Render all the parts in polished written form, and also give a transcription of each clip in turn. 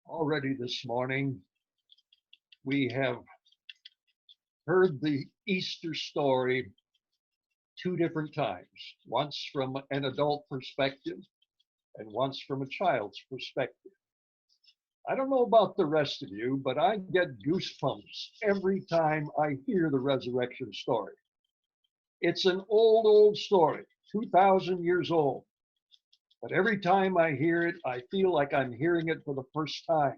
Already this morning, we have heard the Easter story two different times, once from an adult perspective and once from a child's perspective. I don't know about the rest of you, but I get goosebumps every time I hear the resurrection story. It's an old story, 2,000 years old, but every time I hear it, I feel like I'm hearing it for the first time.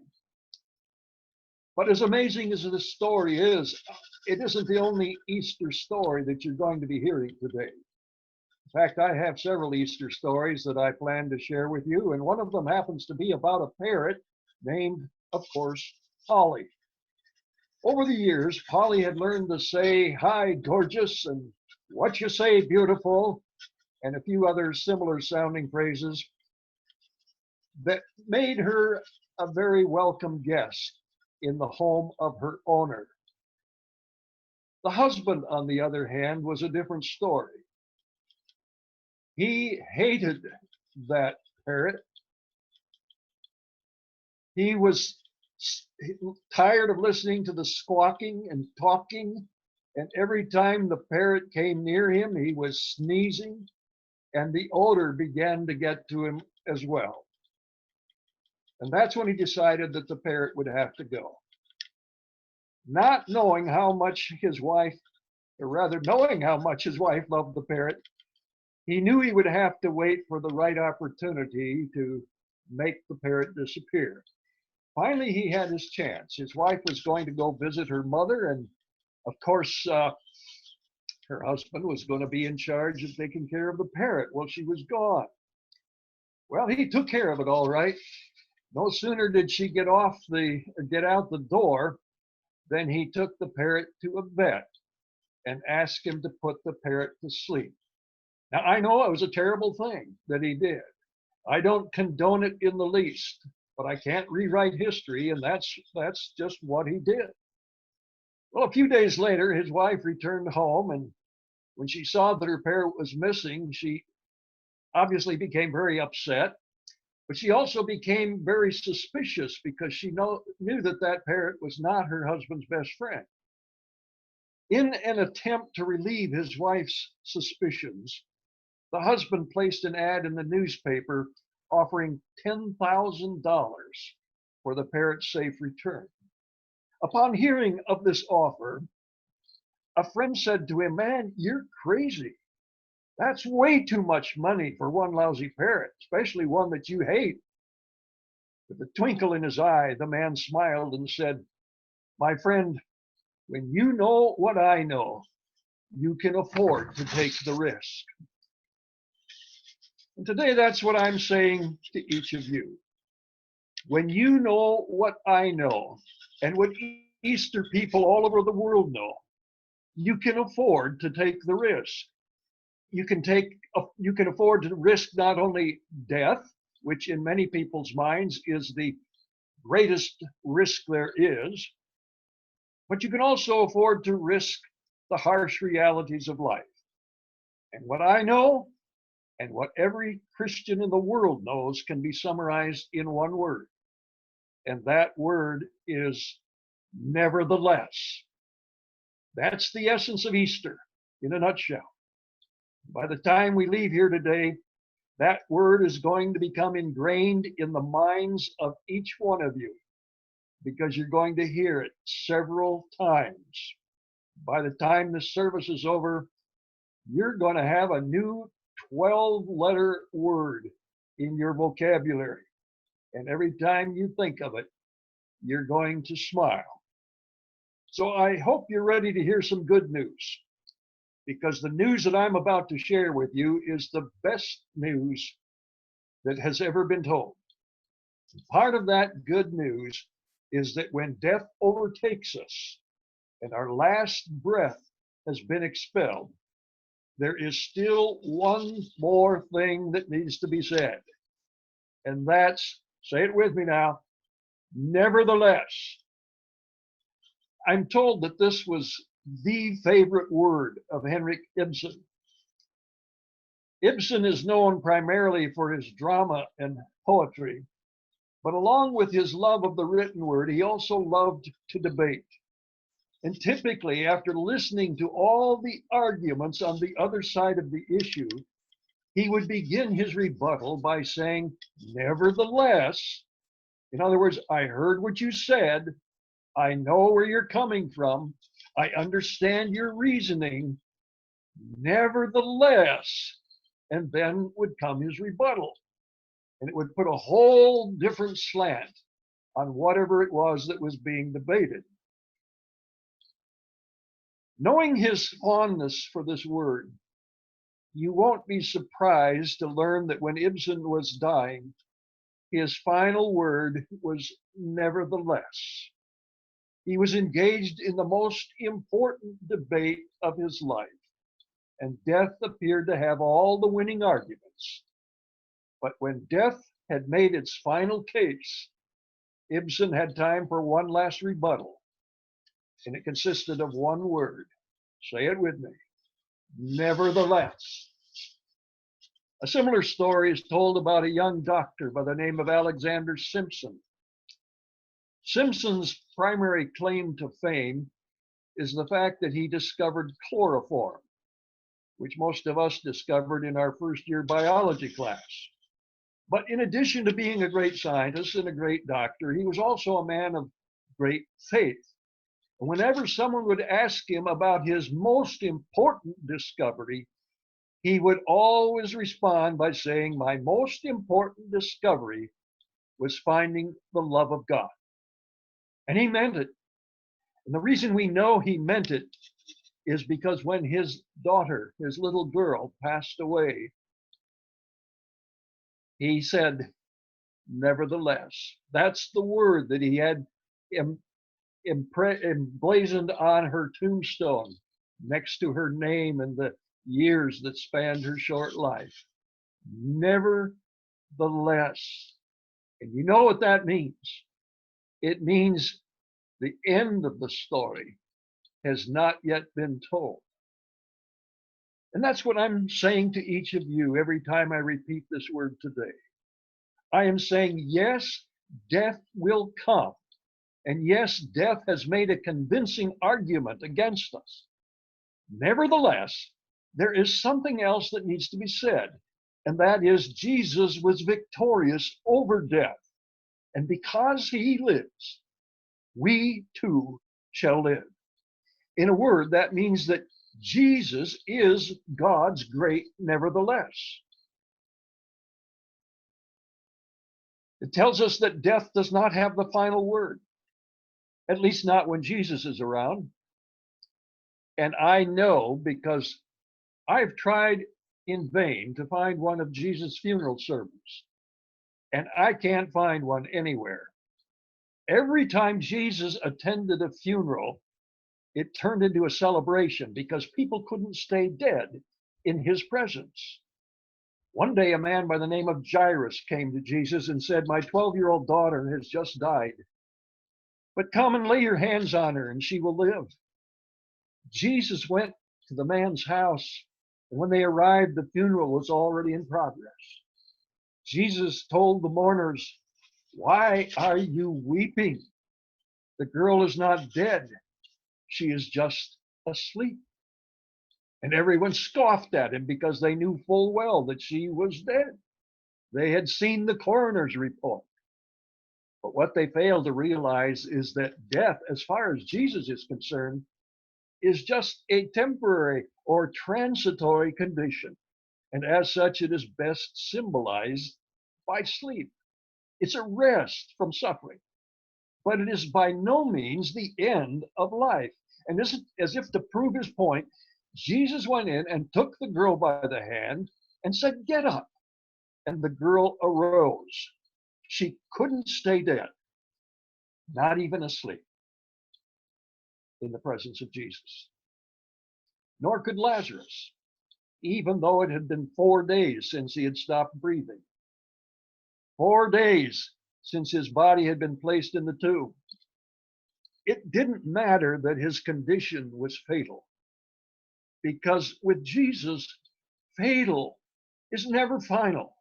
But as amazing as this story is, it isn't the only Easter story that you're going to be hearing today. In fact, I have several Easter stories that I plan to share with you, and one of them happens to be about a parrot named, of course, Polly. Over the years, Polly had learned to say, "Hi, gorgeous," and "What you say, beautiful," and a few other similar sounding phrases that made her a very welcome guest in the home of her owner. The husband, on the other hand, was a different story. He hated that parrot. He was tired of listening to the squawking and talking, and every time the parrot came near him, he was sneezing, and the odor began to get to him as well. And that's when he decided that the parrot would have to go. Not knowing how much his wife, or rather knowing how much his wife loved the parrot, he knew he would have to wait for the right opportunity to make the parrot disappear. Finally, he had his chance. His wife was going to go visit her mother, and of course, her husband was going to be in charge of taking care of the parrot while she was gone. Well, he took care of it all right. No sooner did she get out the door than he took the parrot to a vet and asked him to put the parrot to sleep. Now, I know it was a terrible thing that he did. I don't condone it in the least, but I can't rewrite history, and that's just what he did. Well, a few days later, his wife returned home, and when she saw that her parrot was missing, she obviously became very upset, but she also became very suspicious because she knew that that parrot was not her husband's best friend. In an attempt to relieve his wife's suspicions, the husband placed an ad in the newspaper offering $10,000 for the parrot's safe return. Upon hearing of this offer, a friend said to him, "Man, you're crazy. That's way too much money for one lousy parrot, especially one that you hate." With a twinkle in his eye, the man smiled and said, "My friend, when you know what I know, you can afford to take the risk." And today, that's what I'm saying to each of you. When you know what I know and what Easter people all over the world know, you can afford to take the risk. You can afford to risk not only death, which in many people's minds is the greatest risk there is, but you can also afford to risk the harsh realities of life. And what I know and what every Christian in the world knows can be summarized in one word, and that word is nevertheless. That's the essence of Easter in a nutshell. By the time we leave here today, that word is going to become ingrained in the minds of each one of you because you're going to hear it several times. By the time the service is over, you're going to have a new 12-letter word in your vocabulary. And every time you think of it, you're going to smile. So I hope you're ready to hear some good news, because the news that I'm about to share with you is the best news that has ever been told. Part of that good news is that when death overtakes us and our last breath has been expelled, there is still one more thing that needs to be said. And that's, say it with me now, nevertheless. I'm told that this was the favorite word of Henrik Ibsen. Ibsen is known primarily for his drama and poetry, But along with his love of the written word, he also loved to debate. And typically, after listening to all the arguments on the other side of the issue, he would begin his rebuttal by saying, nevertheless, in other words, I heard what you said. I know where you're coming from. I understand your reasoning. Nevertheless, and then would come his rebuttal. And it would put a whole different slant on whatever it was that was being debated. Knowing his fondness for this word, you won't be surprised to learn that when Ibsen was dying, his final word was nevertheless. He was engaged in the most important debate of his life, and death appeared to have all the winning arguments. But when death had made its final case, Ibsen had time for one last rebuttal, and it consisted of one word. Say it with me. Nevertheless. A similar story is told about a young doctor by the name of Alexander Simpson. Simpson's primary claim to fame is the fact that he discovered chloroform, which most of us discovered in our first year biology class. But in addition to being a great scientist and a great doctor, he was also a man of great faith. And whenever someone would ask him about his most important discovery, he would always respond by saying, my most important discovery was finding the love of God. And he meant it. And the reason we know he meant it is because when his daughter, his little girl, passed away, he said, nevertheless. That's the word that he had emblazoned on her tombstone next to her name and the years that spanned her short life. Nevertheless. And you know what that means? It means the end of the story has not yet been told. And that's what I'm saying to each of you every time I repeat this word today. I am saying, yes, death will come. And yes, death has made a convincing argument against us. Nevertheless, there is something else that needs to be said, and that is Jesus was victorious over death. And because he lives, we too shall live. In a word, that means that Jesus is God's great nevertheless. It tells us that death does not have the final word, at least not when Jesus is around. And I know because I've tried in vain to find one of Jesus' funeral sermons, and I can't find one anywhere. Every time Jesus attended a funeral, it turned into a celebration because people couldn't stay dead in his presence. One day, a man by the name of Jairus came to Jesus and said, my 12-year-old daughter has just died, but come and lay your hands on her and she will live. Jesus went to the man's house, and when they arrived, the funeral was already in progress. Jesus told the mourners, why are you weeping? The girl is not dead. She is just asleep. And everyone scoffed at him because they knew full well that she was dead. They had seen the coroner's report. But what they failed to realize is that death, as far as Jesus is concerned, is just a temporary or transitory condition. And as such, it is best symbolized by sleep. It's a rest from suffering, but it is by no means the end of life. And this, as if to prove his point, Jesus went in and took the girl by the hand and said, get up. And the girl arose. She couldn't stay dead, not even asleep, in the presence of Jesus. Nor could Lazarus, even though it had been 4 days since he had stopped breathing. 4 days since his body had been placed in the tomb. It didn't matter that his condition was fatal, because with Jesus, fatal is never final.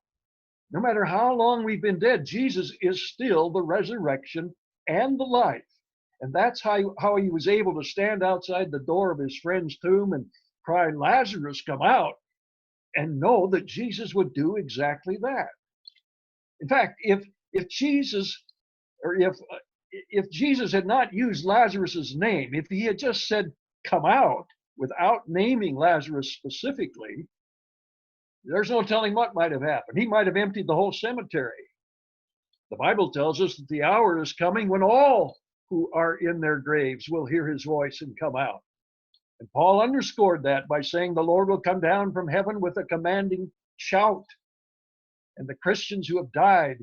No matter how long we've been dead, Jesus is still the resurrection and the life. And that's how he was able to stand outside the door of his friend's tomb and cry, Lazarus, come out, and know that Jesus would do exactly that. In fact, if Jesus or if Jesus had not used Lazarus's name, if he had just said, come out, without naming Lazarus specifically, there's no telling what might have happened. He might have emptied the whole cemetery. The Bible tells us that the hour is coming when all who are in their graves will hear his voice and come out. And Paul underscored that by saying the Lord will come down from heaven with a commanding shout. And the Christians who have died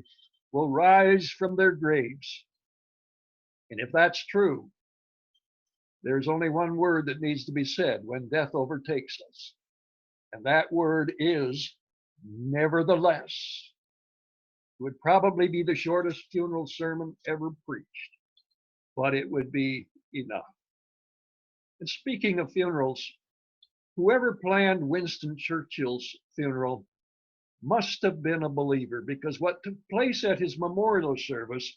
will rise from their graves. And if that's true, there's only one word that needs to be said when death overtakes us. And that word is nevertheless. It would probably be the shortest funeral sermon ever preached, but it would be enough. And speaking of funerals, whoever planned Winston Churchill's funeral must have been a believer, because what took place at his memorial service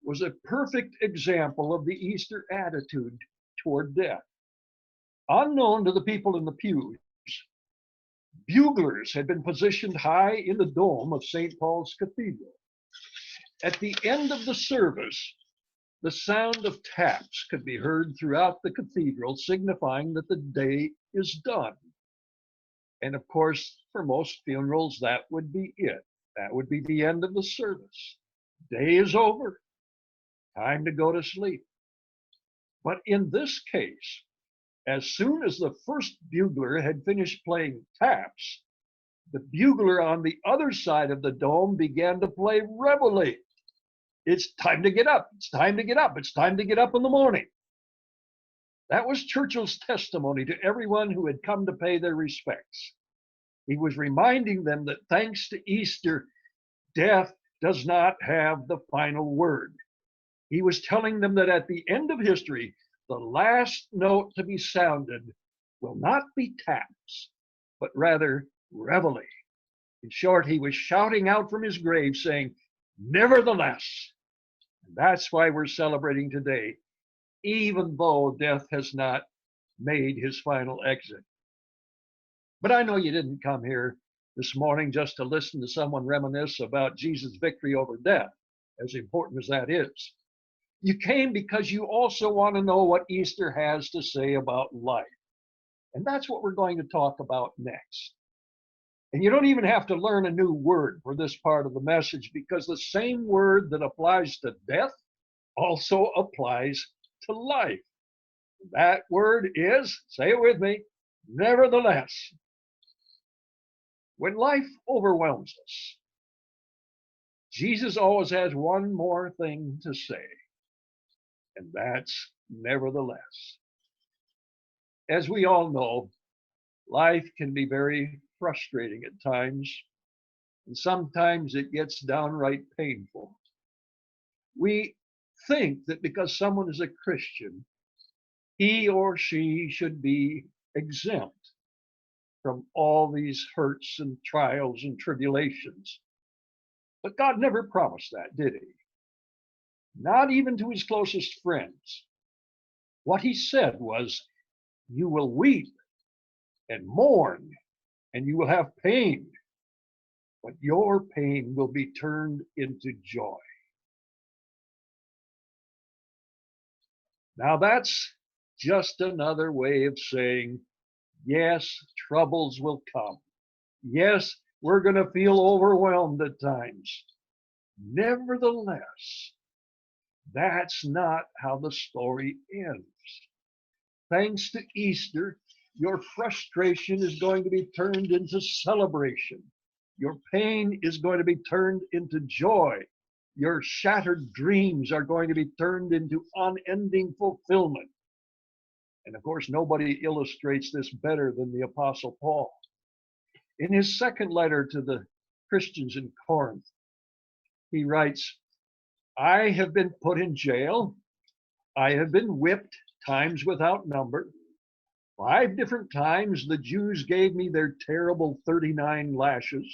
was a perfect example of the Easter attitude toward death. Unknown to the people in the pews, buglers had been positioned high in the dome of St. Paul's Cathedral. At the end of the service, the sound of taps could be heard throughout the cathedral, signifying that the day is done. And of course, for most funerals, that would be it. That would be the end of the service. Day is over. Time to go to sleep. But in this case, as soon as the first bugler had finished playing taps, the bugler on the other side of the dome began to play reveille. It's time to get up. It's time to get up. It's time to get up in the morning. That was Churchill's testimony to everyone who had come to pay their respects. He was reminding them that thanks to Easter, death does not have the final word. He was telling them that at the end of history, the last note to be sounded will not be taps, but rather reveille. In short, he was shouting out from his grave saying, nevertheless. And that's why we're celebrating today, even though death has not made his final exit. But I know you didn't come here this morning just to listen to someone reminisce about Jesus' victory over death, as important as that is. You came because you also want to know what Easter has to say about life. And that's what we're going to talk about next. And you don't even have to learn a new word for this part of the message, because the same word that applies to death also applies to life. That word is, say it with me, nevertheless. When life overwhelms us, Jesus always has one more thing to say, and that's nevertheless. As we all know, life can be very frustrating at times, and sometimes it gets downright painful. We think that because someone is a Christian, he or she should be exempt from all these hurts and trials and tribulations. But God never promised that, did he? Not even to his closest friends. What he said was, you will weep and mourn, and you will have pain, but your pain will be turned into joy. Now that's just another way of saying, yes, troubles will come. Yes, we're going to feel overwhelmed at times. Nevertheless, that's not how the story ends. Thanks to Easter, your frustration is going to be turned into celebration. Your pain is going to be turned into joy. Your shattered dreams are going to be turned into unending fulfillment. And of course, nobody illustrates this better than the Apostle Paul. In his second letter to the Christians in Corinth, he writes, I have been put in jail. I have been whipped times without number. 5 different times the Jews gave me their terrible 39 lashes.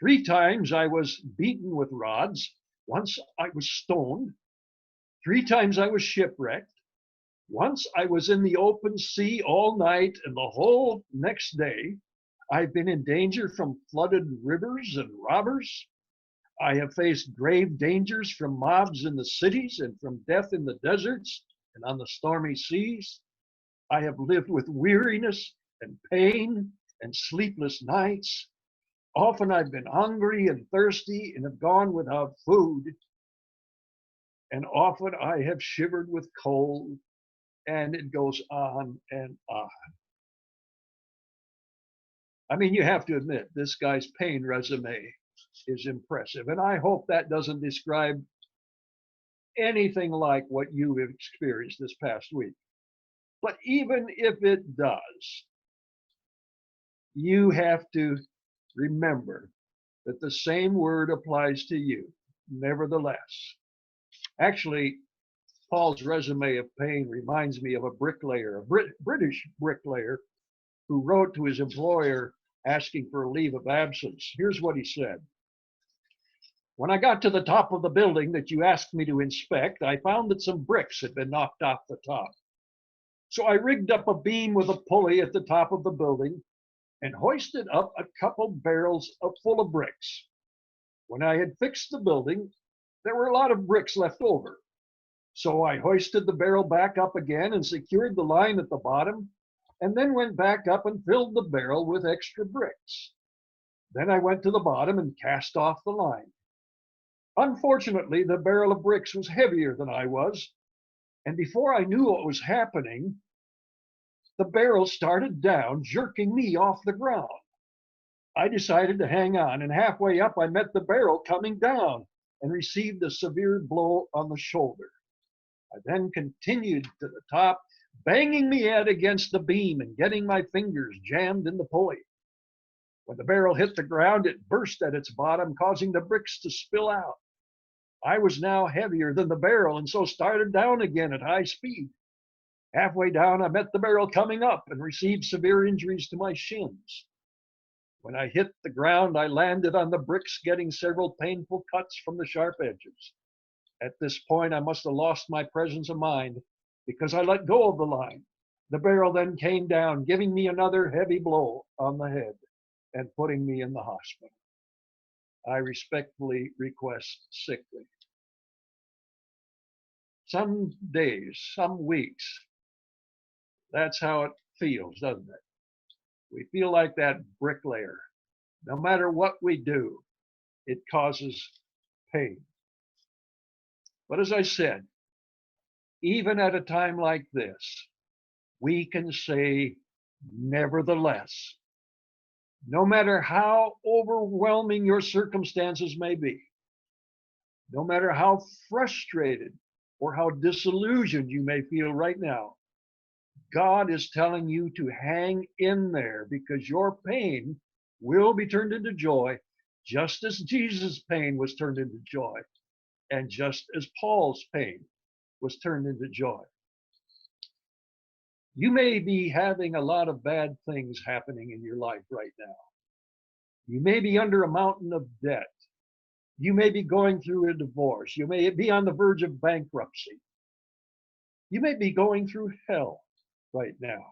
3 times I was beaten with rods. Once I was stoned. 3 times I was shipwrecked. Once I was in the open sea all night and the whole next day. I've been in danger from flooded rivers and robbers. I have faced grave dangers from mobs in the cities and from death in the deserts and on the stormy seas. I have lived with weariness and pain and sleepless nights. Often I've been hungry and thirsty and have gone without food. And often I have shivered with cold, and it goes on and on. I mean, you have to admit, this guy's pain resume is impressive. And I hope that doesn't describe anything like what you've experienced this past week. But even if it does, you have to remember that the same word applies to you, nevertheless. Actually, Paul's resume of pain reminds me of a bricklayer, a British bricklayer, who wrote to his employer asking for a leave of absence. Here's what he said. When I got to the top of the building that you asked me to inspect, I found that some bricks had been knocked off the top. So I rigged up a beam with a pulley at the top of the building and hoisted up a couple barrels full of bricks. When I had fixed the building, there were a lot of bricks left over. So I hoisted the barrel back up again and secured the line at the bottom, and then went back up and filled the barrel with extra bricks. Then I went to the bottom and cast off the line. Unfortunately, the barrel of bricks was heavier than I was, and before I knew what was happening, the barrel started down, jerking me off the ground. I decided to hang on, and halfway up I met the barrel coming down and received a severe blow on the shoulder. I then continued to the top, banging my head against the beam and getting my fingers jammed in the pulley. When the barrel hit the ground, it burst at its bottom, causing the bricks to spill out. I was now heavier than the barrel and so started down again at high speed. Halfway down, I met the barrel coming up and received severe injuries to my shins. When I hit the ground, I landed on the bricks, getting several painful cuts from the sharp edges. At this point, I must have lost my presence of mind because I let go of the line. The barrel then came down, giving me another heavy blow on the head and putting me in the hospital. I respectfully request sick leave. Some days, some weeks, that's how it feels, doesn't it? We feel like that bricklayer. No matter what we do, it causes pain. But as I said, even at a time like this, we can say, nevertheless, no matter how overwhelming your circumstances may be, no matter how frustrated or how disillusioned you may feel right now, God is telling you to hang in there because your pain will be turned into joy, just as Jesus' pain was turned into joy, and just as Paul's pain was turned into joy. You may be having a lot of bad things happening in your life right now. You may be under a mountain of debt. You may be going through a divorce. You may be on the verge of bankruptcy. You may be going through hell right now.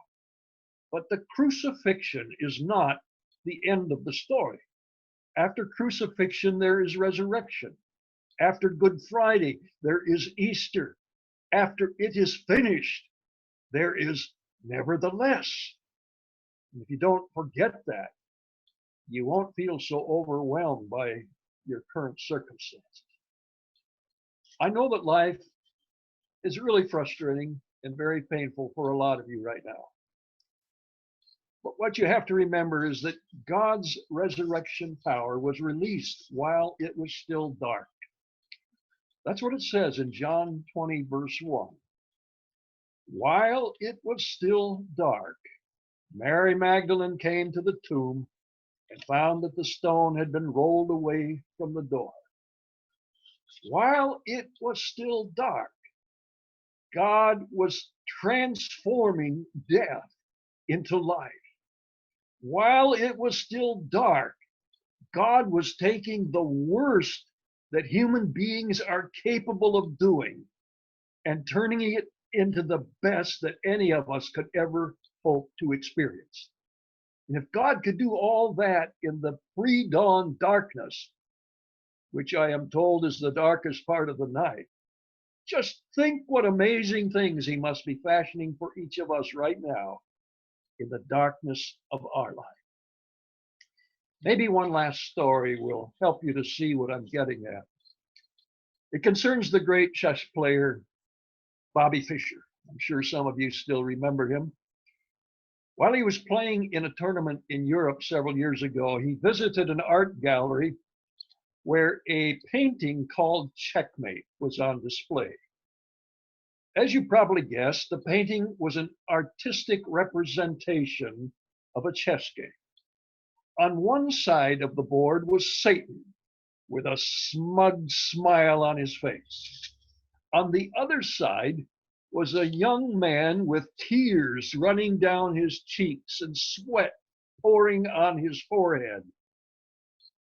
But the crucifixion is not the end of the story. After crucifixion, there is resurrection. After Good Friday, there is Easter. After it is finished, there is nevertheless. And if you don't forget that, you won't feel so overwhelmed by your current circumstances. I know that life is really frustrating and very painful for a lot of you right now. But what you have to remember is that God's resurrection power was released while it was still dark. That's what it says in John 20, verse 1. While it was still dark, Mary Magdalene came to the tomb and found that the stone had been rolled away from the door. While it was still dark, God was transforming death into life. While it was still dark, God was taking the worst that human beings are capable of doing and turning it into the best that any of us could ever hope to experience. And if God could do all that in the pre-dawn darkness, which I am told is the darkest part of the night, just think what amazing things he must be fashioning for each of us right now in the darkness of our life. Maybe one last story will help you to see what I'm getting at. It concerns the great chess player Bobby Fischer. I'm sure some of you still remember him. While he was playing in a tournament in Europe several years ago, he visited an art gallery where a painting called Checkmate was on display. As you probably guessed, the painting was an artistic representation of a chess game. On one side of the board was Satan with a smug smile on his face. On the other side was a young man with tears running down his cheeks and sweat pouring on his forehead.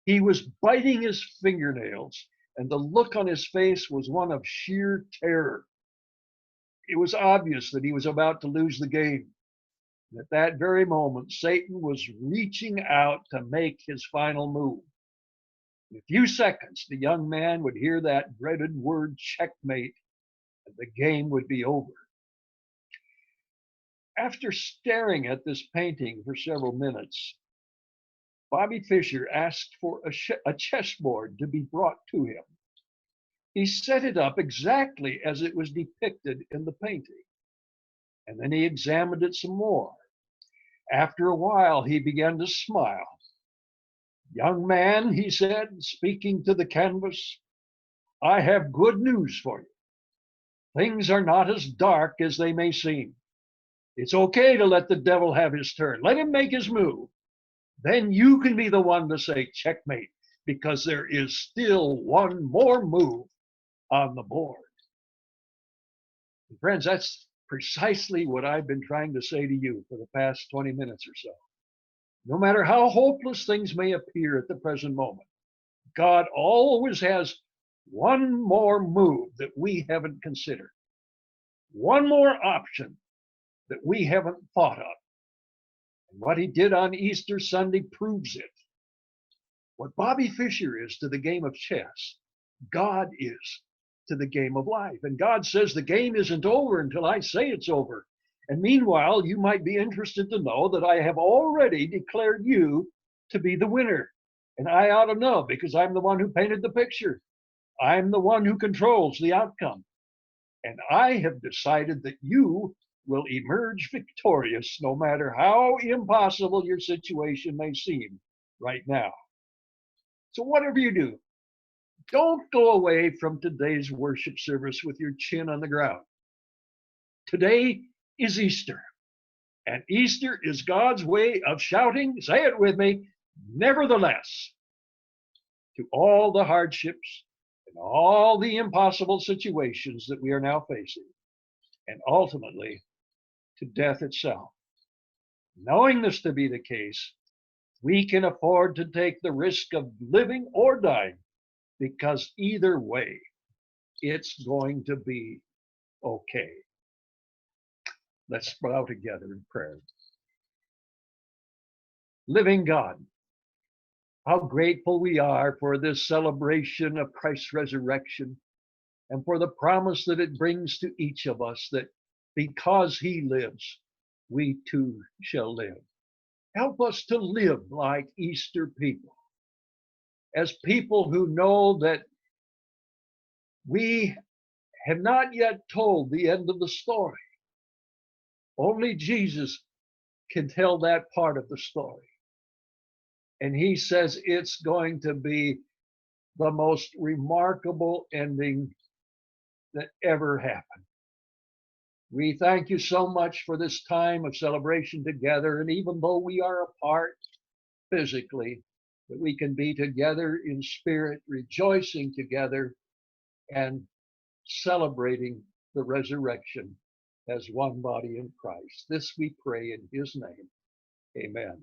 He was biting his fingernails, and the look on his face was one of sheer terror. It was obvious that he was about to lose the game. And at that very moment, Satan was reaching out to make his final move. In a few seconds, the young man would hear that dreaded word checkmate, and the game would be over. After staring at this painting for several minutes, Bobby Fischer asked for a chessboard to be brought to him. He set it up exactly as it was depicted in the painting, and then he examined it some more. After a while, he began to smile. "Young man," he said, speaking to the canvas, "I have good news for you. Things are not as dark as they may seem. It's okay to let the devil have his turn. Let him make his move. Then you can be the one to say checkmate, because there is still one more move on the board." And friends, that's precisely what I've been trying to say to you for the past 20 minutes or so. No matter how hopeless things may appear at the present moment, God always has one more move that we haven't considered, one more option that we haven't thought of. And what he did on Easter Sunday proves it. What Bobby Fischer is to the game of chess, God is to the game of life. And God says the game isn't over until I say it's over. And meanwhile, you might be interested to know that I have already declared you to be the winner. And I ought to know because I'm the one who painted the picture. I'm the one who controls the outcome. And I have decided that you will emerge victorious no matter how impossible your situation may seem right now. So whatever you do, don't go away from today's worship service with your chin on the ground. Today is Easter, and Easter is God's way of shouting, say it with me, nevertheless, to all the hardships and all the impossible situations that we are now facing, and ultimately to death itself. Knowing this to be the case, we can afford to take the risk of living or dying, because either way, it's going to be okay. Let's bow together in prayer. Living God, how grateful we are for this celebration of Christ's resurrection and for the promise that it brings to each of us that because he lives, we too shall live. Help us to live like Easter people, as people who know that we have not yet told the end of the story. Only Jesus can tell that part of the story. And he says it's going to be the most remarkable ending that ever happened. We thank you so much for this time of celebration together. And even though we are apart physically, that we can be together in spirit, rejoicing together and celebrating the resurrection as one body in Christ. This we pray in his name. Amen.